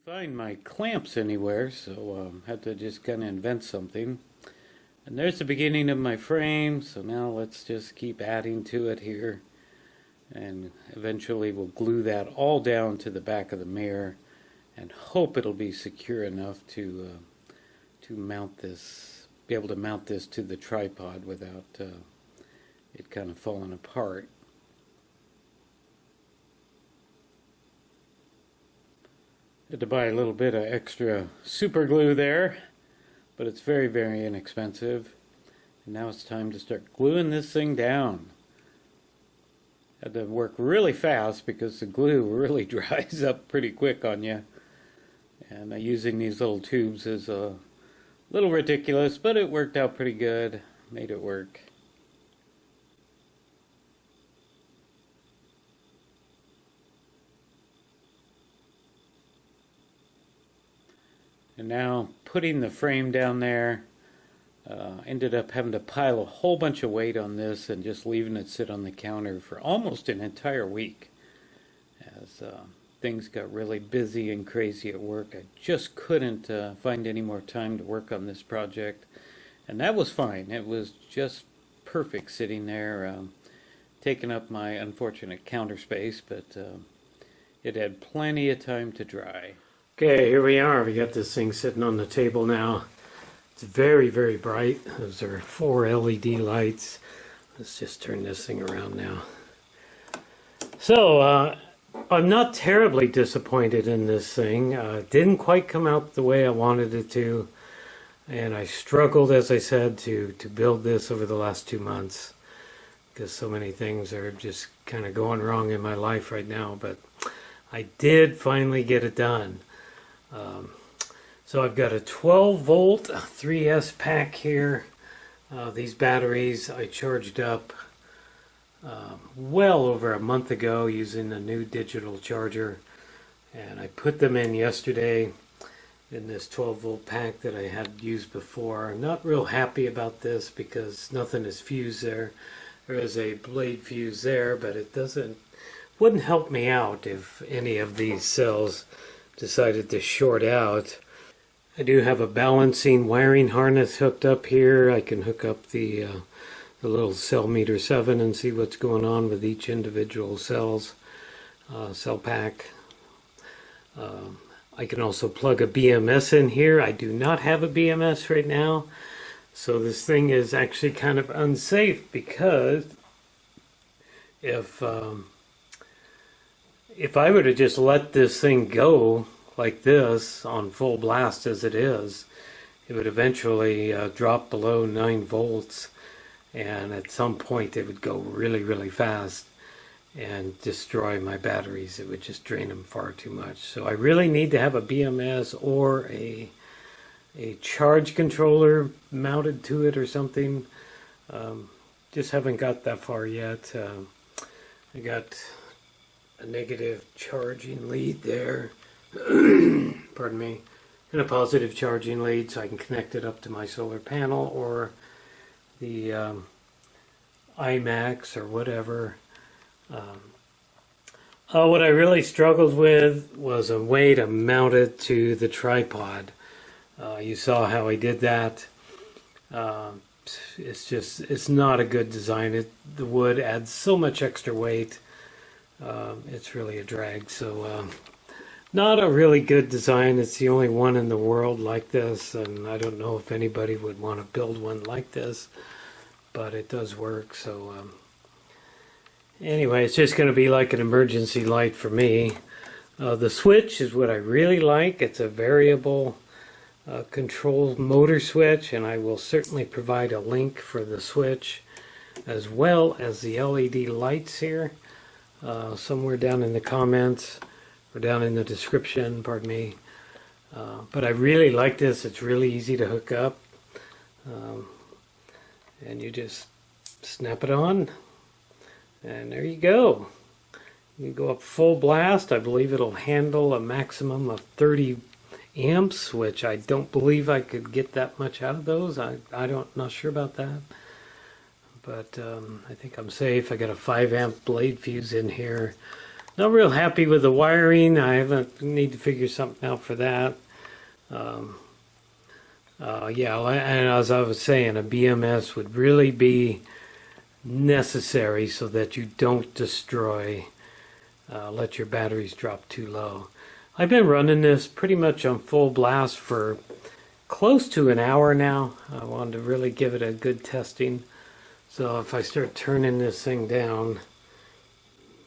Find my clamps anywhere, so had to just kind of invent something. And there's the beginning of my frame, so now let's just keep adding to it here. And eventually we'll glue that all down to the back of the mirror and hope it'll be secure enough to mount this, be able to mount this to the tripod without it kind of falling apart. Had to buy a little bit of extra super glue there, but it's very, very inexpensive. And now it's time to start gluing this thing down. Had to work really fast because the glue really dries up pretty quick on you. And using these little tubes is a little ridiculous, but it worked out pretty good. Made it work. And now putting the frame down there, ended up having to pile a whole bunch of weight on this and just leaving it sit on the counter for almost an entire week as things got really busy and crazy at work. I just couldn't find any more time to work on this project, and that was fine. It was just perfect sitting there, taking up my unfortunate counter space, but it had plenty of time to dry. Okay, here we are. We got this thing sitting on the table now. It's very, very bright. Those are 4 LED lights. Let's just turn this thing around now. So, I'm not terribly disappointed in this thing. It didn't quite come out the way I wanted it to. And I struggled, as I said, to build this over the last 2 months. Because so many things are just kind of going wrong in my life right now. But I did finally get it done. So I've got a 12 volt 3S pack here. These batteries I charged up well over a month ago using a new digital charger, and I put them in yesterday in this 12 volt pack that I had used before. I'm not real happy about this because nothing is fused there. There is a blade fuse there, but it wouldn't help me out if any of these cells decided to short out. I do have a balancing wiring harness hooked up here. I can hook up the little cell meter 7 and see what's going on with each individual cell pack. I can also plug a BMS in here. I do not have a BMS right now, so this thing is actually kind of unsafe because if I were to just let this thing go like this on full blast as it is, it would eventually drop below 9 volts, and at some point it would go really, really fast and destroy my batteries. It would just drain them far too much. So I really need to have a BMS or a charge controller mounted to it or something. Just haven't got that far yet. I got a negative charging lead there, pardon me, and a positive charging lead, so I can connect it up to my solar panel or the IMAX or whatever. What I really struggled with was a way to mount it to the tripod. You saw how I did that. It's not a good design. The wood adds so much extra weight. It's really a drag. So not a really good design. It's the only one in the world like this, and I don't know if anybody would want to build one like this, but it does work. So anyway, it's just going to be like an emergency light for me. The switch is what I really like. It's a variable control motor switch, and I will certainly provide a link for the switch as well as the LED lights here somewhere down in the comments or down in the description, pardon me. But I really like this. It's really easy to hook up, and you just snap it on, and there you go. You go up full blast. I believe it'll handle a maximum of 30 amps, which I don't believe I could get that much out of those. Not sure about that, but I think I'm safe. I got a 5 amp blade fuse in here. Not real happy with the wiring. Need to figure something out for that. Um, yeah, and as I was saying, a BMS would really be necessary so that you don't let your batteries drop too low. I've been running this pretty much on full blast for close to an hour now. I wanted to really give it a good testing. So if I start turning this thing down,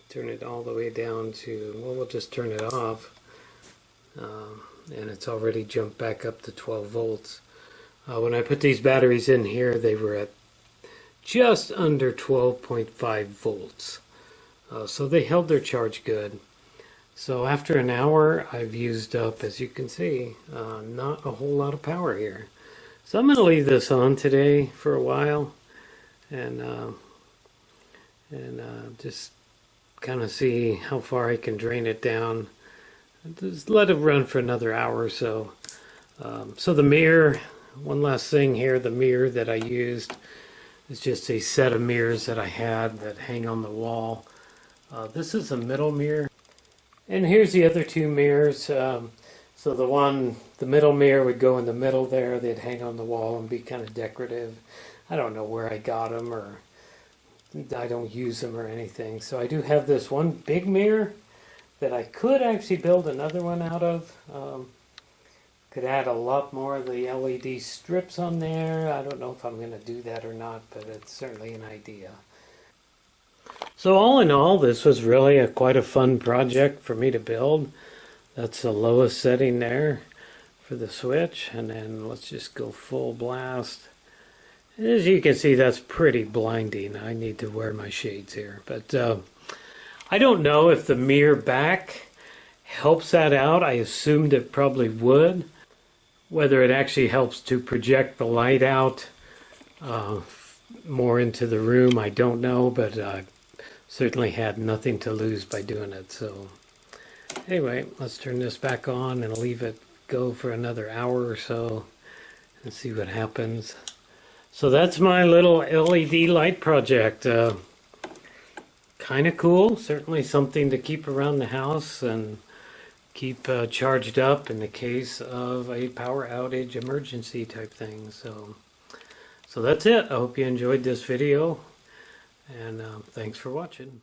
turn it all the way down to, well, we'll just turn it off. And it's already jumped back up to 12 volts. When I put these batteries in here, they were at just under 12.5 volts. So they held their charge good. So after an hour, I've used up, as you can see, not a whole lot of power here. So I'm going to leave this on today for a while and just kind of see how far I can drain it down. Just let it run for another hour or so. So the mirror, one last thing here, the mirror that I used is just a set of mirrors that I had that hang on the wall. This is a middle mirror. And here's the other two mirrors. So the middle mirror would go in the middle there. They'd hang on the wall and be kind of decorative. I don't know where I got them, or I don't use them or anything. So I do have this one big mirror that I could actually build another one out of. Could add a lot more of the LED strips on there. I don't know if I'm going to do that or not, but it's certainly an idea. So all in all, this was really quite a fun project for me to build. That's the lowest setting there for the switch. And then let's just go full blast. As you can see, that's pretty blinding. I need to wear my shades here. But I don't know if the mirror back helps that out. I assumed it probably would. Whether it actually helps to project the light out more into the room, I don't know, but I certainly had nothing to lose by doing it. So anyway, let's turn this back on and leave it go for another hour or so and see what happens. So that's my little LED light project. Kind of cool, certainly something to keep around the house and keep charged up in the case of a power outage emergency type thing. So that's it. I hope you enjoyed this video, and thanks for watching.